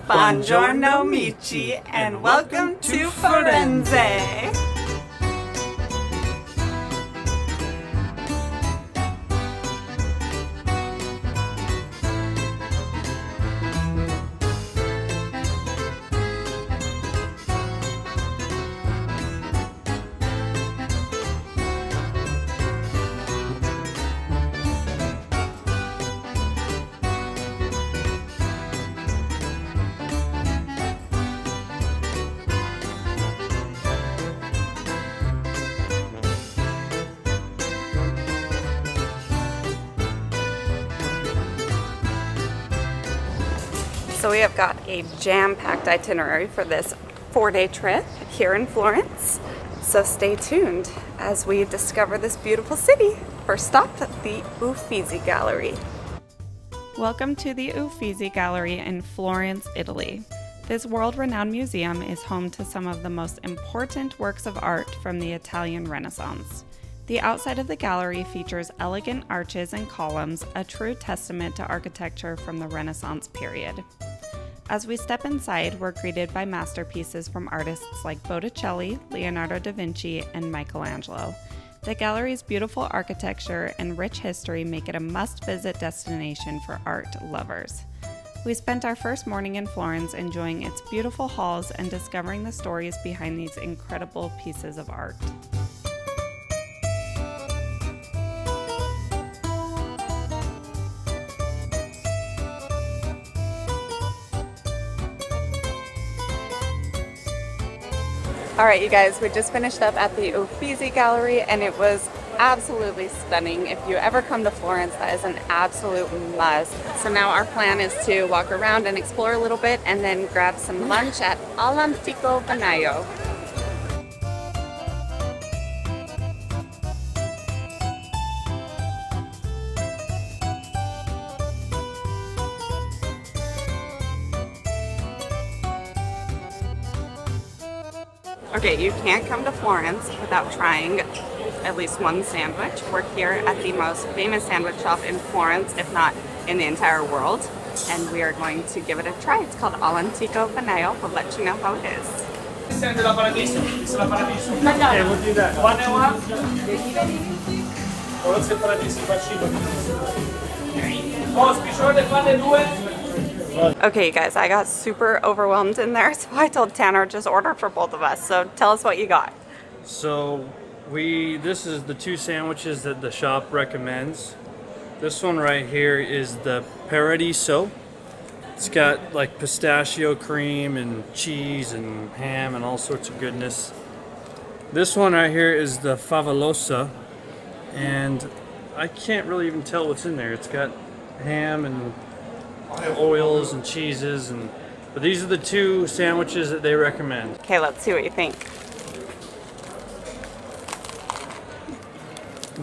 Buongiorno amici and welcome to Florence! So we have got a jam-packed itinerary for this 4-day trip here in Florence. So stay tuned as we discover this beautiful city. First stop, the Uffizi Gallery. Welcome to the Uffizi Gallery in Florence, Italy. This world-renowned museum is home to some of the most important works of art from the Italian Renaissance. The outside of the gallery features elegant arches and columns, a true testament to architecture from the Renaissance period. As we step inside, we're greeted by masterpieces from artists like Botticelli, Leonardo da Vinci, and Michelangelo. The gallery's beautiful architecture and rich history make it a must-visit destination for art lovers. We spent our first morning in Florence enjoying its beautiful halls and discovering the stories behind these incredible pieces of art. All right, you guys, we just finished up at the Uffizi Gallery and it was absolutely stunning. If you ever come to Florence, that is an absolute must. So now our plan is to walk around and explore a little bit and then grab some lunch at All'Antico Vinaio. Okay, you can't come to Florence without trying at least one sandwich. We're here at the most famous sandwich shop in Florence, if not in the entire world, and we are going to give it a try. It's called All'Antico Vinaio. We'll let you know how it is. Okay, we'll do that. One and one. Okay, you guys, I got super overwhelmed in there, so I told Tanner just order for both of us. So tell us what you got. So this is the two sandwiches that the shop recommends. This one right here is the Paradiso. It's got like pistachio cream and cheese and ham and all sorts of goodness. This one right here is the Favolosa, and I can't really even tell what's in there. It's got ham and oils and cheeses, but these are the two sandwiches that they recommend. Okay, let's see what you think.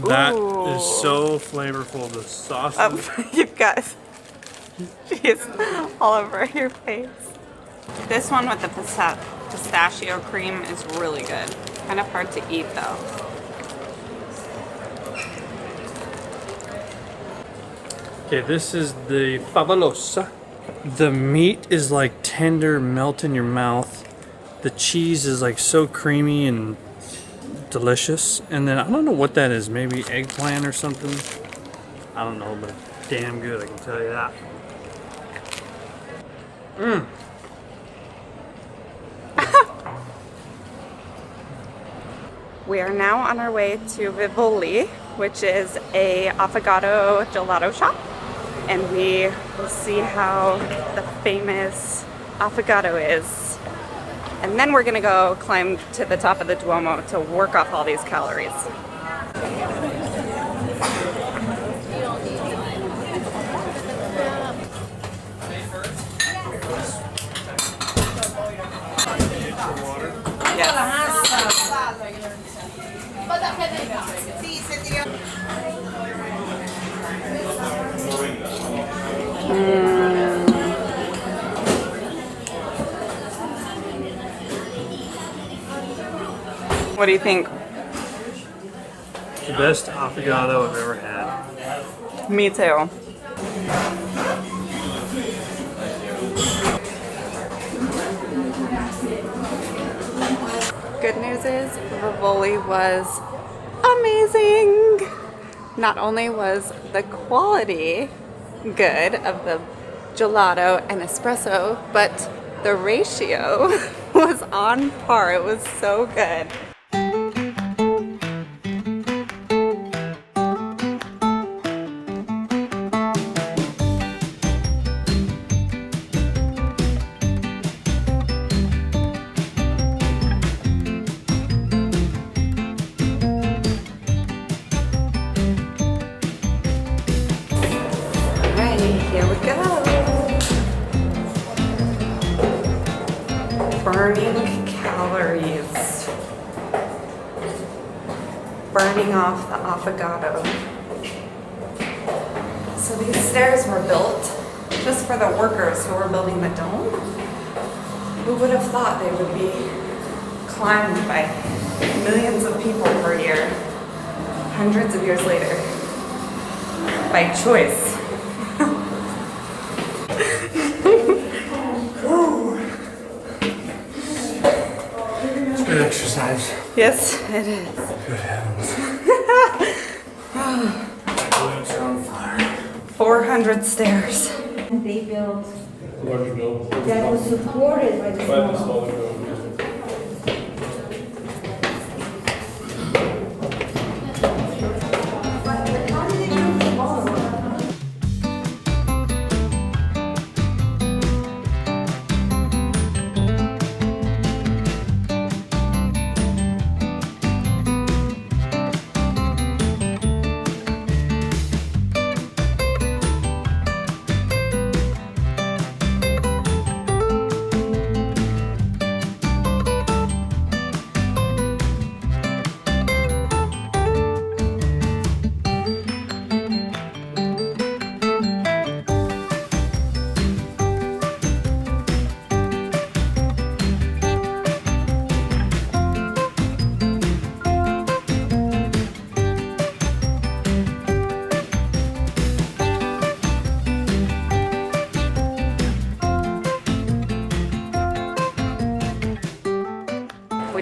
That Ooh. is so flavorful. The sausage. You've got cheese all over your face. This one with the pistachio cream is really good. Kind of hard to eat though. Okay, this is the Favolosa. The meat is like tender, melt in your mouth. The cheese is like so creamy and delicious. And then I don't know what that is, maybe eggplant or something. I don't know, but it's damn good, I can tell you that. We are now on our way to Vivoli, which is a affogato gelato shop. And we will see how the famous affogato is. And then we're gonna go climb to the top of the Duomo to work off all these calories. What do you think? The best affogato I've ever had. Me too. Good news is Vivoli was amazing. Not only was the quality good of the gelato and espresso, but the ratio was on par. It was so good. Here we go. Burning calories. Burning off the affogato. So these stairs were built just for the workers who were building the dome. Who would have thought they would be climbed by millions of people per year, hundreds of years later, by choice. Good exercise. Yes, it is. Good heavens. My glutes are on fire. 400 stairs. And they built that was supported by the small.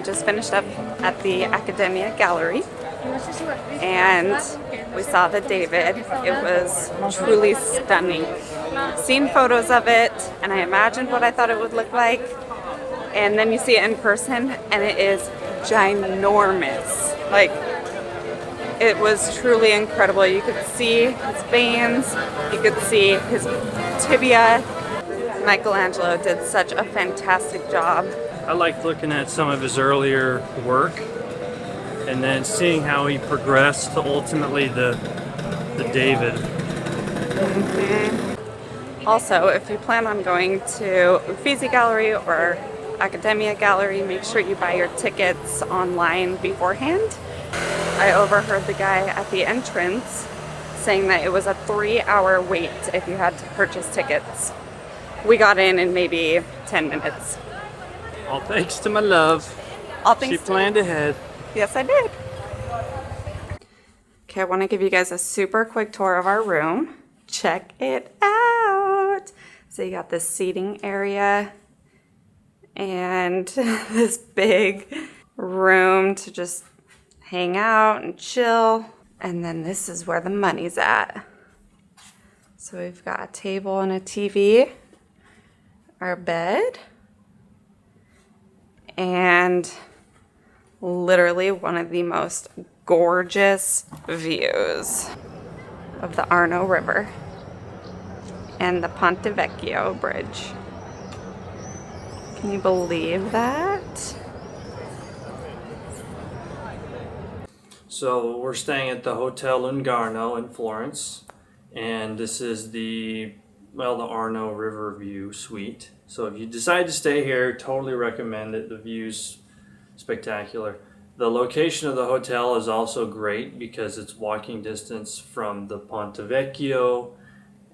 Just finished up at the Accademia Gallery and we saw the David. It was truly stunning. Seen photos of it and I imagined what I thought it would look like, and then you see it in person and it is ginormous. Like, it was truly incredible. You could see his veins, you could see his tibia. Michelangelo did such a fantastic job. I liked looking at some of his earlier work and then seeing how he progressed to ultimately the David. Mm-hmm. Also, if you plan on going to Uffizi Gallery or Accademia Gallery, make sure you buy your tickets online beforehand. I overheard the guy at the entrance saying that it was a 3-hour wait if you had to purchase tickets. We got in maybe 10 minutes. All thanks to my love. All thanks. She planned ahead. Yes, I did. Okay, I want to give you guys a super quick tour of our room. Check it out. So you got this seating area and this big room to just hang out and chill. And then this is where the money's at. So we've got a table and a TV, our bed, and literally one of the most gorgeous views of the Arno River and the Ponte Vecchio Bridge. Can you believe that? So we're staying at the Hotel Lungarno in Florence, and this is the Arno River View Suite. So if you decide to stay here, totally recommend it. The view's spectacular. The location of the hotel is also great because it's walking distance from the Ponte Vecchio,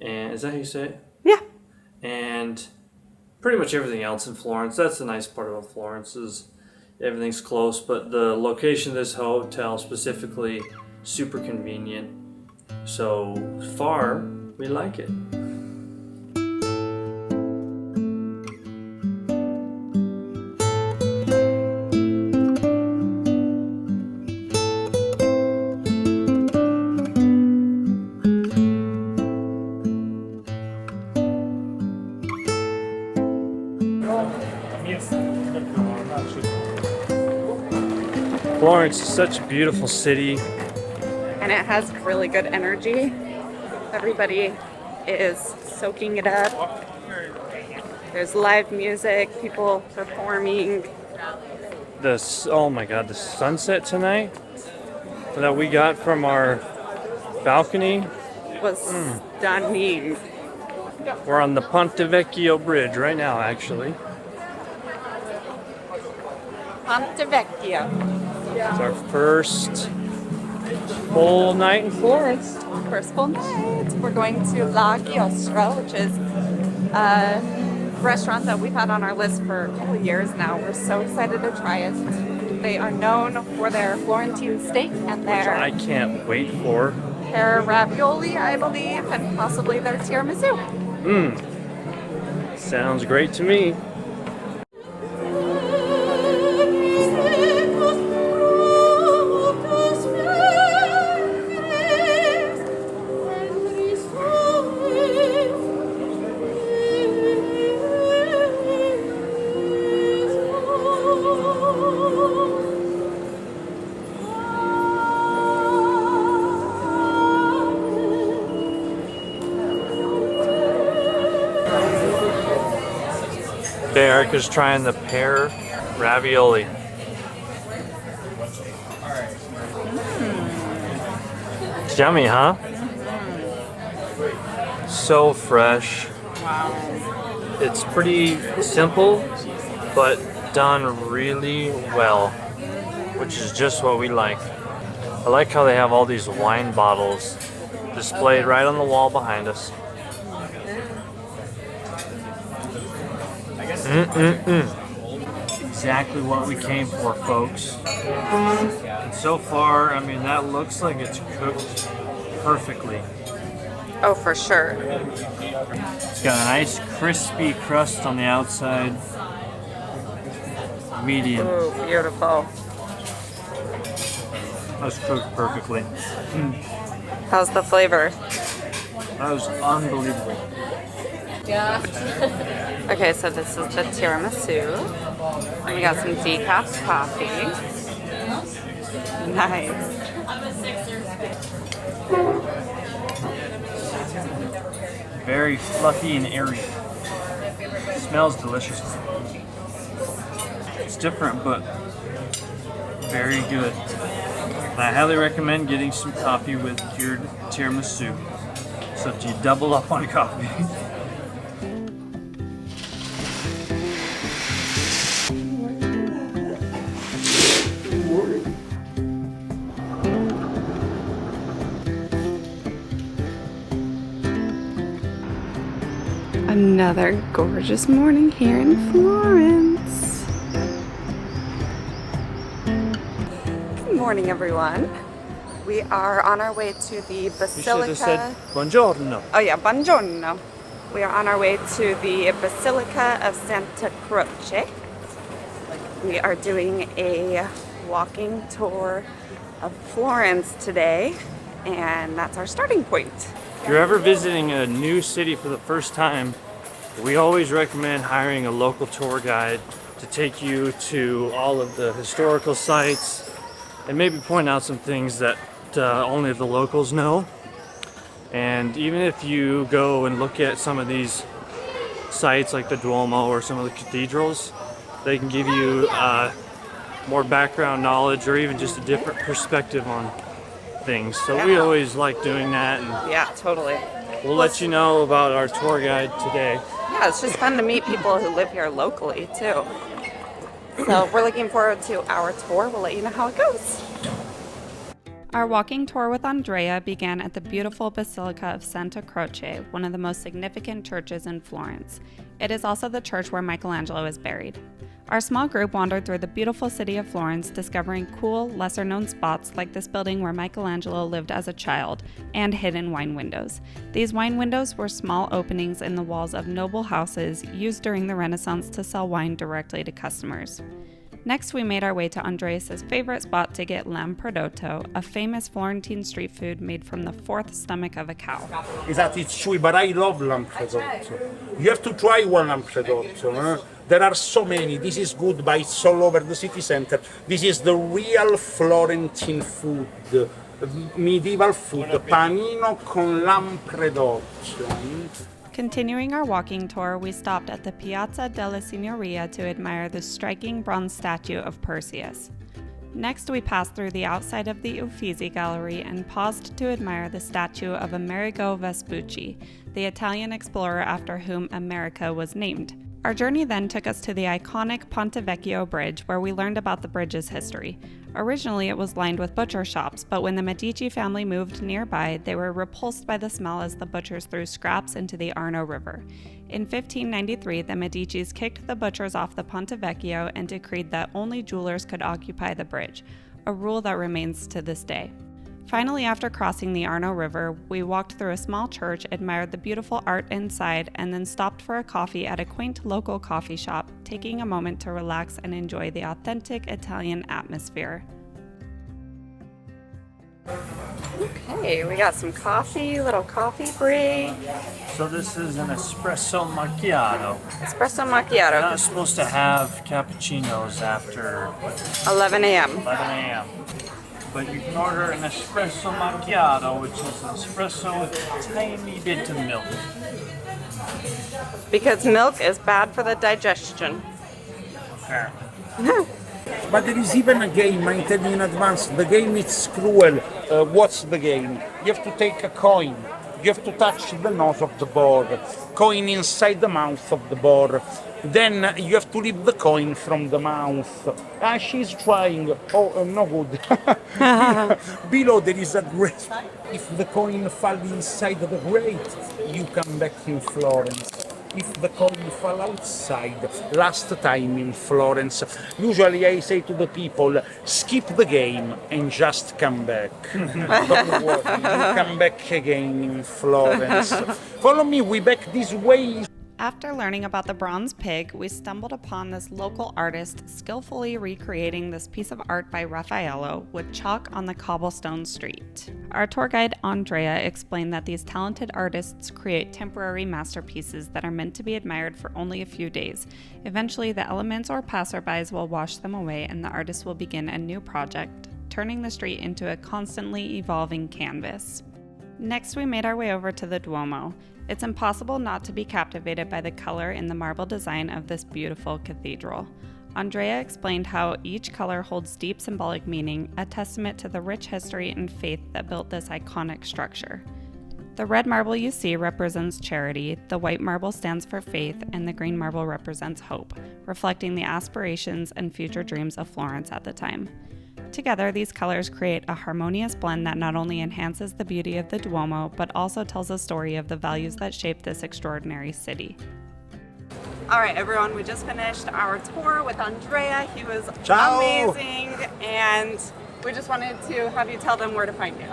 and is that how you say it? Yeah. And pretty much everything else in Florence. That's the nice part about Florence, is everything's close, but the location of this hotel specifically, super convenient. So far, we like it. Florence is such a beautiful city. And it has really good energy. Everybody is soaking it up. There's live music, people performing. Oh my god, the sunset tonight that we got from our balcony Was stunning. We're on the Ponte Vecchio bridge right now, actually. Ponte Vecchio. It's our first full night in Florence. First full night. We're going to La Giostra, which is a restaurant that we've had on our list for a couple of years now. We're so excited to try it. They are known for their Florentine steak and their I can't wait for. Their ravioli, I believe, and possibly their tiramisu. Sounds great to me. Erica's trying the pear ravioli. It's yummy, huh? So fresh. Wow. It's pretty simple, but done really well, which is just what we like. I like how they have all these wine bottles displayed right on the wall behind us. Exactly what we came for, folks. And so far, I mean, that looks like it's cooked perfectly. Oh, for sure. It's got a nice crispy crust on the outside. Medium. Ooh, beautiful. That's cooked perfectly. How's the flavor? That was unbelievable. Okay, so this is the tiramisu. And we got some decaf coffee. Nice. Very fluffy and airy. Smells delicious. It's different, but very good. And I highly recommend getting some coffee with your tiramisu, so that you double up on coffee. Another gorgeous morning here in Florence. Good morning, everyone. We are on our way to the Basilica. You should have said buongiorno. Oh yeah, buongiorno. We are on our way to the Basilica of Santa Croce. We are doing a walking tour of Florence today, and that's our starting point. If you're ever visiting a new city for the first time, we always recommend hiring a local tour guide to take you to all of the historical sites and maybe point out some things that only the locals know. And even if you go and look at some of these sites like the Duomo or some of the cathedrals, they can give you more background knowledge or even just a different perspective on things. So we always like doing that, and Yeah, totally. we'll let you know about our tour guide today. Yeah, it's just fun to meet people who live here locally too. So we're looking forward to our tour. We'll let you know how it goes. Our walking tour with Andrea began at the beautiful Basilica of Santa Croce, one of the most significant churches in Florence. It is also the church where Michelangelo is buried. Our small group wandered through the beautiful city of Florence, discovering cool, lesser-known spots like this building where Michelangelo lived as a child, and hidden wine windows. These wine windows were small openings in the walls of noble houses used during the Renaissance to sell wine directly to customers. Next, we made our way to Andreas' favorite spot to get lamb prodotto, a famous Florentine street food made from the fourth stomach of a cow. Exactly, it's chewy, but I love lamb prodotto. You have to try one lamb prodotto. There are so many. This is good, but it's all over the city center. This is the real Florentine food, medieval food, panino con lamprey d'ocio. Continuing our walking tour, we stopped at the Piazza della Signoria to admire the striking bronze statue of Perseus. Next, we passed through the outside of the Uffizi Gallery and paused to admire the statue of Amerigo Vespucci, the Italian explorer after whom America was named. Our journey then took us to the iconic Ponte Vecchio Bridge, where we learned about the bridge's history. Originally, it was lined with butcher shops, but when the Medici family moved nearby, they were repulsed by the smell as the butchers threw scraps into the Arno River. In 1593, the Medicis kicked the butchers off the Ponte Vecchio and decreed that only jewelers could occupy the bridge, a rule that remains to this day. Finally, after crossing the Arno River, we walked through a small church, admired the beautiful art inside, and then stopped for a coffee at a quaint local coffee shop, taking a moment to relax and enjoy the authentic Italian atmosphere. Okay, we got some coffee, little coffee break. So this is an espresso macchiato. Espresso You're macchiato, not supposed to have cappuccinos after 11 a.m. 11 a.m. But you can order an espresso macchiato, which is an espresso with a tiny bit of milk. Because milk is bad for the digestion. Apparently. But there is even a game, I tell you in advance, the game is cruel. What's the game? You have to take a coin. You have to touch the nose of the board. Coin inside the mouth of the board. Then you have to leave the coin from the mouth. Ah, she's trying. Oh, no good. Below there is a grate. If the coin falls inside the grate, you come back in Florence. If the coin fall outside, last time in Florence, usually I say to the people, skip the game and just come back. Don't worry, you come back again in Florence. Follow me, we back this way. After learning about the bronze pig, we stumbled upon this local artist skillfully recreating this piece of art by Raffaello with chalk on the cobblestone street. Our tour guide Andrea explained that these talented artists create temporary masterpieces that are meant to be admired for only a few days. Eventually, the elements or passerbys will wash them away and the artist will begin a new project, turning the street into a constantly evolving canvas. Next, we made our way over to the Duomo. It's impossible not to be captivated by the color in the marble design of this beautiful cathedral. Andrea explained how each color holds deep symbolic meaning, a testament to the rich history and faith that built this iconic structure. The red marble you see represents charity, the white marble stands for faith, and the green marble represents hope, reflecting the aspirations and future dreams of Florence at the time. Together, these colors create a harmonious blend that not only enhances the beauty of the Duomo, but also tells a story of the values that shape this extraordinary city. All right, everyone, we just finished our tour with Andrea. He was amazing, and we just wanted to have you tell them where to find you.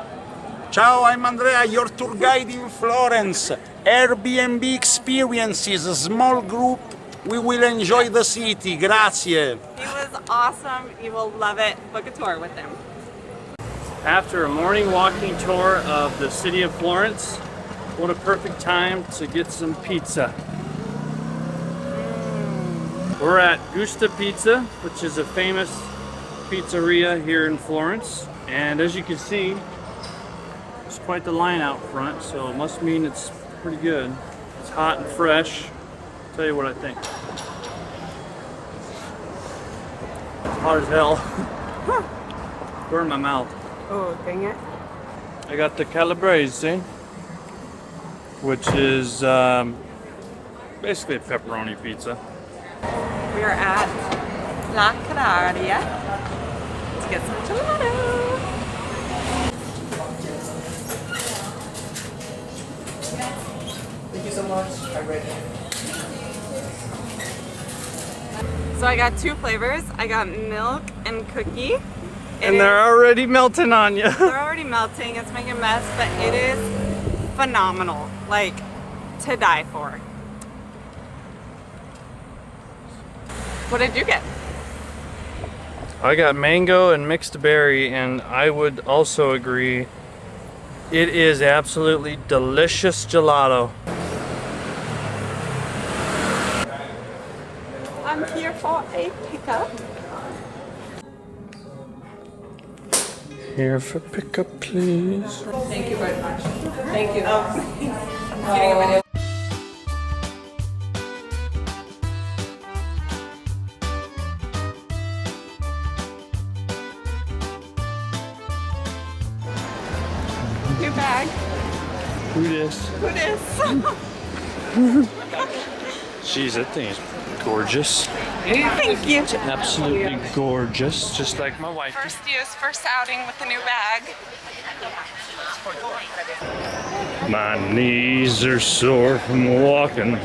Ciao, I'm Andrea, your tour guide in Florence. Airbnb experiences, a small group. We will enjoy the city. Grazie. He was awesome. You will love it. Book a tour with him. After a morning walking tour of the city of Florence, what a perfect time to get some pizza. We're at Gusta Pizza, which is a famous pizzeria here in Florence. And as you can see, there's quite the line out front, so it must mean it's pretty good. It's hot and fresh. Tell you what I think. It's hot as hell. Burn my mouth. Oh, dang it. I got the calabrese, which is basically a pepperoni pizza. We are at La Carraia to get some gelato. Thank you so much. I'm ready. So I got two flavors. I got milk and cookie. And they're already melting on you. They're already melting. It's making a mess, but it is phenomenal. Like, to die for. What did you get? I got mango and mixed berry, and I would also agree it is absolutely delicious gelato. I'm I'm here for a pickup. Here for pickup, please. Thank you very much. Thank you. New bag. Who this? Who this? Jeez, that thing is gorgeous. Thank you. Absolutely gorgeous, just like my wife. First use, first outing with the new bag. My knees are sore from walking.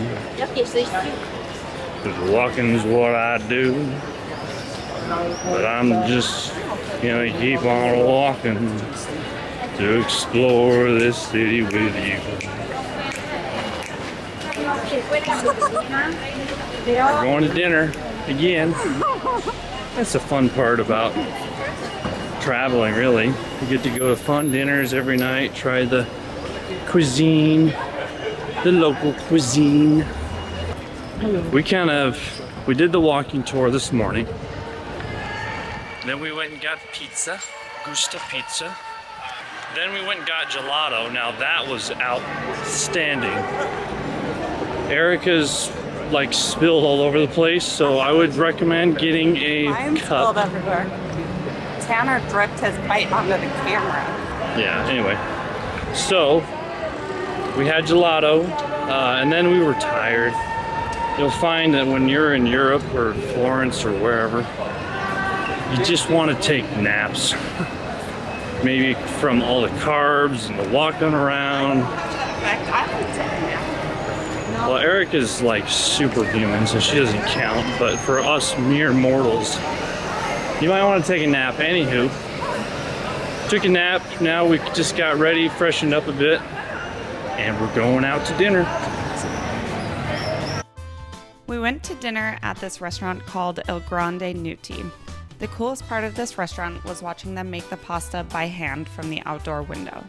'Cause walking's what I do. But I'm just gonna keep on walking to explore this city with you. We're going to dinner again. That's the fun part about traveling, really. You get to go to fun dinners every night, try the cuisine, the local cuisine. We did the walking tour this morning. Then we went and got pizza, Gusta Pizza. Then we went and got gelato. Now that was outstanding. Erica's like spilled all over the place, so I would recommend getting a Mine cup. spilled everywhere. Tanner dripped his bite onto the camera. Yeah, anyway. So, we had gelato, and then we were tired. You'll find that when you're in Europe or Florence or wherever, you just want to take naps. Maybe from all the carbs and the walking around. In fact, I would take a nap. Well, Erica's like superhuman, so she doesn't count, but for us mere mortals, you might want to take a nap. Anywho, took a nap, now we just got ready, freshened up a bit, and we're going out to dinner. We went to dinner at this restaurant called Il Grande Nuti. The coolest part of this restaurant was watching them make the pasta by hand from the outdoor window.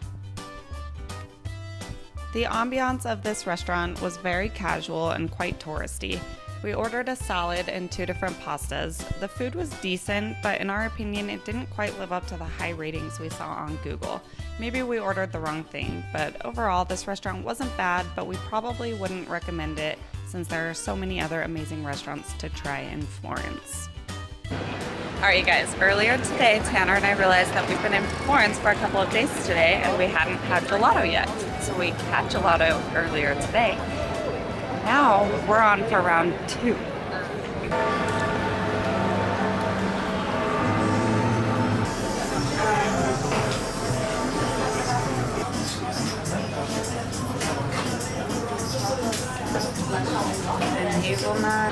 The ambiance of this restaurant was very casual and quite touristy. We ordered a salad and 2 different pastas. The food was decent, but in our opinion, it didn't quite live up to the high ratings we saw on Google. Maybe we ordered the wrong thing, but overall, this restaurant wasn't bad, but we probably wouldn't recommend it since there are so many other amazing restaurants to try in Florence. Alright you guys, earlier today Tanner and I realized that we've been in Florence for a couple of days today and we hadn't had gelato yet. So we had gelato earlier today. Now we're on for round 2. And hazelnut.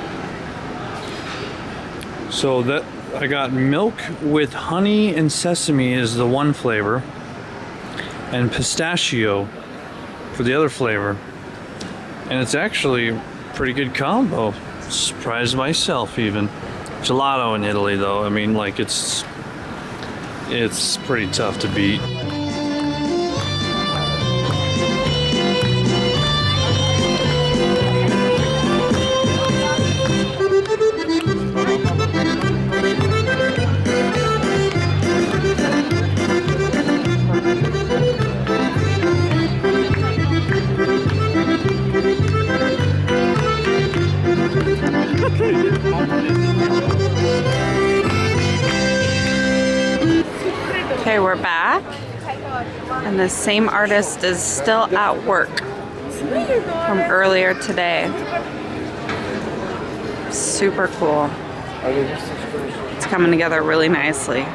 So that I got milk with honey and sesame is the one flavor, and pistachio for the other flavor. And it's actually a pretty good combo. Surprised myself even. Gelato in Italy though, I mean like it's pretty tough to beat. Okay, we're back, and the same artist is still at work from earlier today. Super cool. It's coming together really nicely.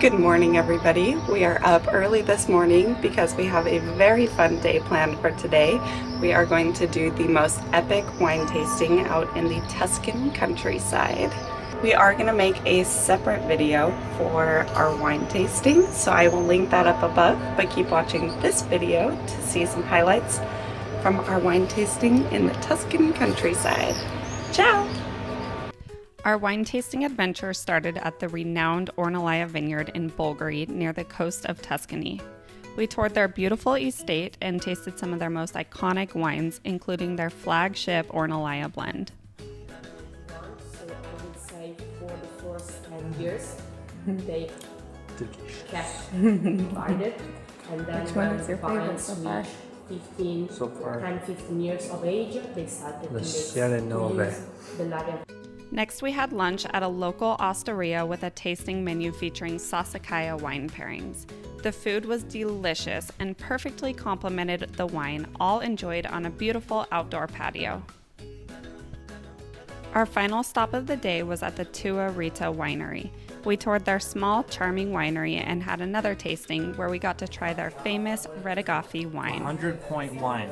Good morning, everybody. We are up early this morning because we have a very fun day planned for today. We are going to do the most epic wine tasting out in the Tuscan countryside. We are going to make a separate video for our wine tasting, so I will link that up above, but keep watching this video to see some highlights from our wine tasting in the Tuscan countryside. Ciao! Our wine tasting adventure started at the renowned Ornellaia vineyard in Bulgari near the coast of Tuscany. We toured their beautiful estate and tasted some of their most iconic wines, including their flagship Ornellaia blend. So I would say for the first 10 years, they kept divided. And then Which one is your favorite so far? 15, So far. 10, 15 years of age, they started to The mix Sierra Nove. the lager. Next, we had lunch at a local osteria with a tasting menu featuring Sassicaia wine pairings. The food was delicious and perfectly complemented the wine, all enjoyed on a beautiful outdoor patio. Our final stop of the day was at the Tua Rita winery. We toured their small, charming winery and had another tasting where we got to try their famous Redigaffi wine. 100-point wine,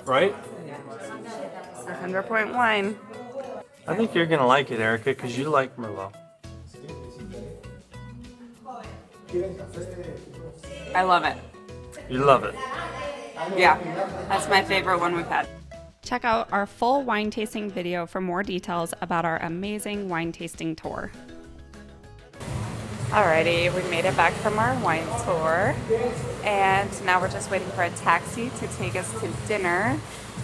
right? 100-point wine. I think you're gonna like it, Erica, because you like Merlot. I love it. You love it. Yeah, that's my favorite one we've had. Check out our full wine tasting video for more details about our amazing wine tasting tour. Alrighty, we made it back from our wine tour, and now we're just waiting for a taxi to take us to dinner.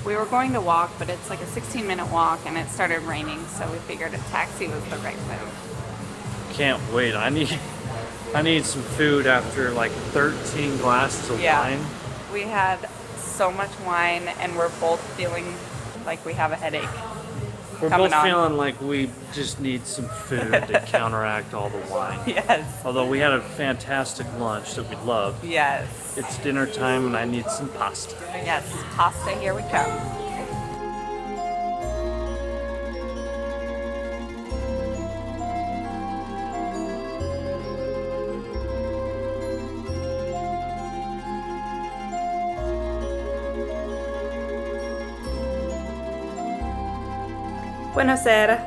We were going to walk, but it's like a 16-minute walk, and it started raining, so we figured a taxi was the right move. Can't wait. I need some food after like 13 glasses of wine. We had so much wine, and we're both feeling like we have a headache. We're coming both on. feeling like we just need some food to counteract all the wine. Yes. Although we had a fantastic lunch that we loved. Yes. It's dinner time and I need some pasta. Yes. Pasta, here we come. Buonasera.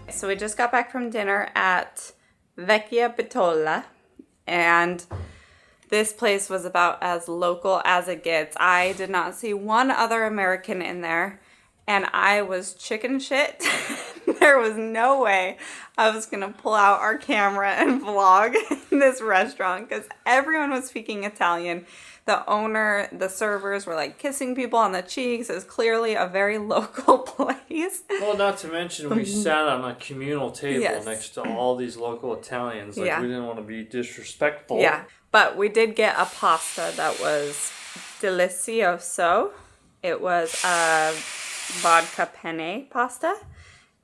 So we just got back from dinner at Vecchia Bettola, and this place was about as local as it gets. I did not see one other American in there, and I was chicken shit. There was no way I was gonna pull out our camera and vlog in this restaurant because everyone was speaking Italian. The owner, the servers were like kissing people on the cheeks. It was clearly a very local place. Well, not to mention we sat on a communal table Yes. next to all these local Italians. Like Yeah. we didn't want to be disrespectful. Yeah, but we did get a pasta that was delicioso. It was a vodka penne pasta,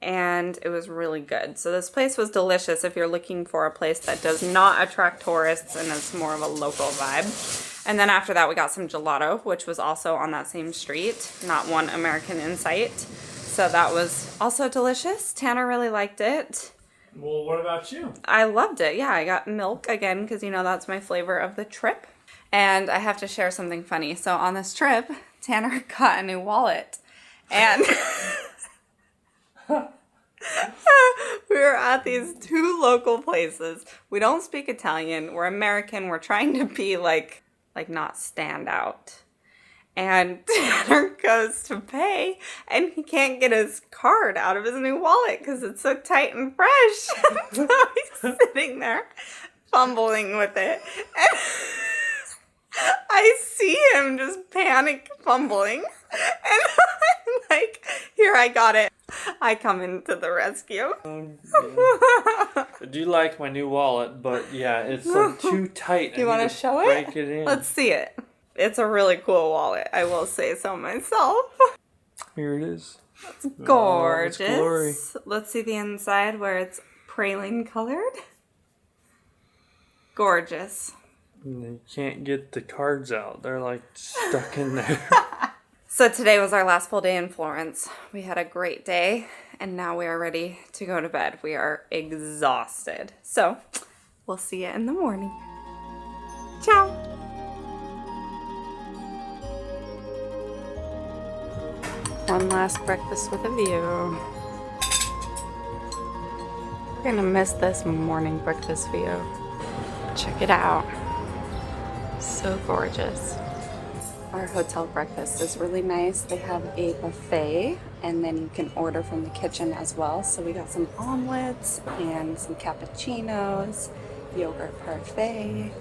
and it was really good. So this place was delicious if you're looking for a place that does not attract tourists and is more of a local vibe. And then after that, we got some gelato, which was also on that same street. Not one American in sight. So that was also delicious. Tanner really liked it. Well, what about you? I loved it. Yeah, I got milk again because, you know, that's my flavor of the trip. And I have to share something funny. So on this trip, Tanner got a new wallet. And we were at these two local places. We don't speak Italian. We're American. We're trying to be like not stand out. And Tanner goes to pay, and he can't get his card out of his new wallet because it's so tight and fresh. So he's sitting there fumbling with it. And I see him just panic fumbling. And I'm like, here, I got it. I come into the rescue. I do like my new wallet, but yeah, it's like too tight. You want to show it? Break it in. Let's see it. It's a really cool wallet. I will say so myself. Here it is. It's gorgeous. it's glory. Let's see the inside where it's praline colored. Gorgeous. And you can't get the cards out. They're like stuck in there. So today was our last full day in Florence. We had a great day, and now we are ready to go to bed. We are exhausted. So We'll see you in the morning. Ciao. One last breakfast with a view. We're gonna miss this morning breakfast view. Check it out. So gorgeous. Our hotel breakfast is really nice. They have a buffet and then you can order from the kitchen as well. So we got some omelets and some cappuccinos, yogurt parfait,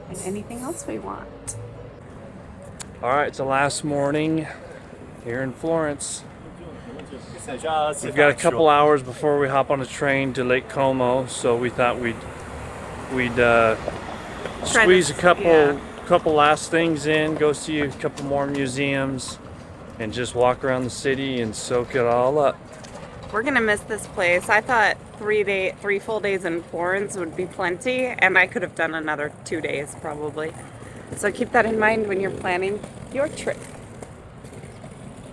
and anything else we want. All right, it's the last morning here in Florence. We've got a couple hours before we hop on a train to Lake Como, so we thought we'd squeeze a couple last things in, go see a couple more museums, and just walk around the city and soak it all up. We're gonna miss this place. I thought 3 full days in Florence would be plenty, and I could have done another 2 days probably. So keep that in mind when you're planning your trip.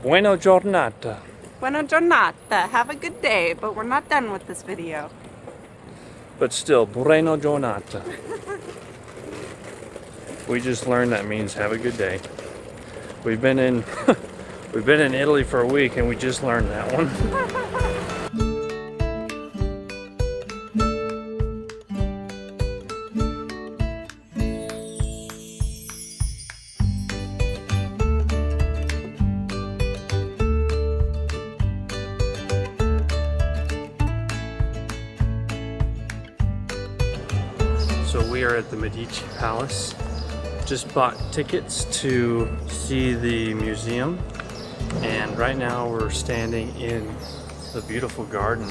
Buona giornata. Buona giornata. Have a good day, but we're not done with this video. But still, buona giornata. We just learned that means have a good day. We've been in Italy for a week and we just learned that one. So we are at the Medici Palace. Just bought tickets to see the museum, and right now we're standing in the beautiful garden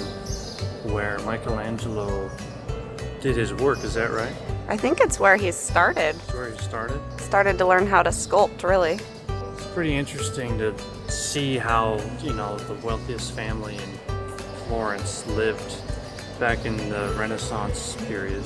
where Michelangelo did his work. Is that right? I think it's where he started. That's where he started. Started to learn how to sculpt, really. It's pretty interesting to see how, you know, the wealthiest family in Florence lived back in the Renaissance period.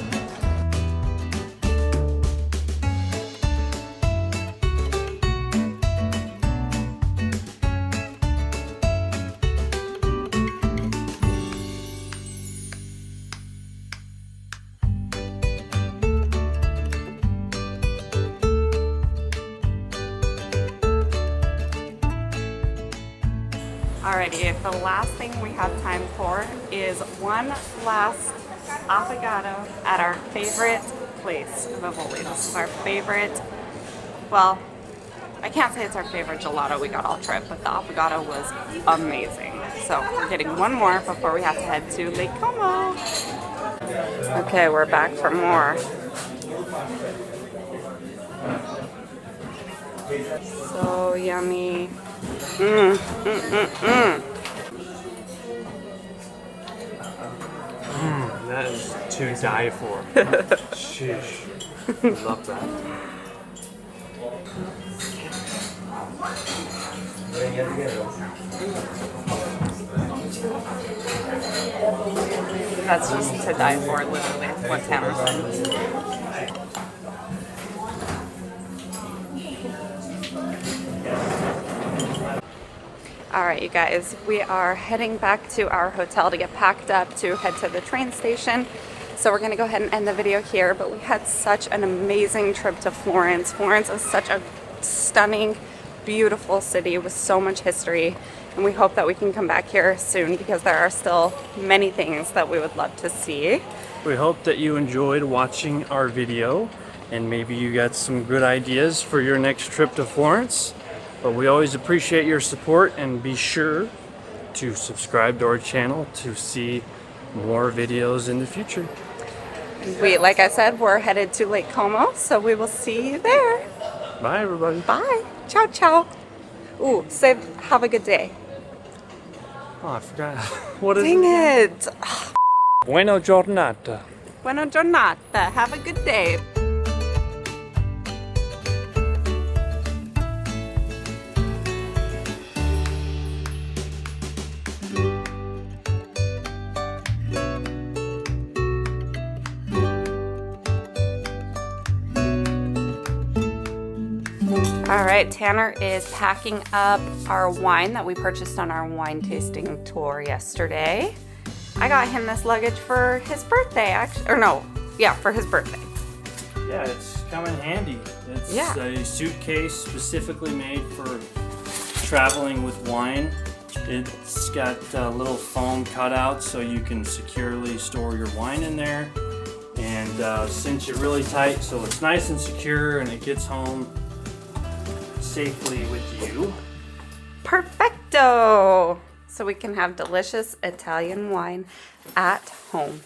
Alrighty, the last thing we have time for is one last affogato at our favorite place, Vivoli. This is our favorite, well, I can't say it's our favorite gelato we got all trip, but the affogato was amazing. So we're getting one more before we have to head to Lake Como. Okay, we're back for more. So yummy. That is to die for. Sheesh. Love that. That's just to die for, literally, what Tanner said. Alright, you guys, we are heading back to our hotel to get packed up to head to the train station. So we're going to go ahead and end the video here, but we had such an amazing trip to Florence. Florence is such a stunning, beautiful city with so much history, and we hope that we can come back here soon because there are still many things that we would love to see. We hope that you enjoyed watching our video and maybe you got some good ideas for your next trip to Florence. But we always appreciate your support, and be sure to subscribe to our channel to see more videos in the future. Like I said, we're headed to Lake Como, so we will see you there. Bye, everybody. Bye. Ciao, ciao. Ooh, say have a good day. Oh, I forgot. What is Dang it? it. Buona giornata. Buona giornata. Have a good day. All right, Tanner is packing up our wine that we purchased on our wine tasting tour yesterday. I got him this luggage for his birthday, actually, or no, Yeah, for his birthday. Yeah, it's come in handy. It's Yeah. a suitcase specifically made for traveling with wine. It's got little foam cutouts so you can securely store your wine in there, and cinch it really tight so it's nice and secure and it gets home safely with you. Perfecto! So we can have delicious Italian wine at home.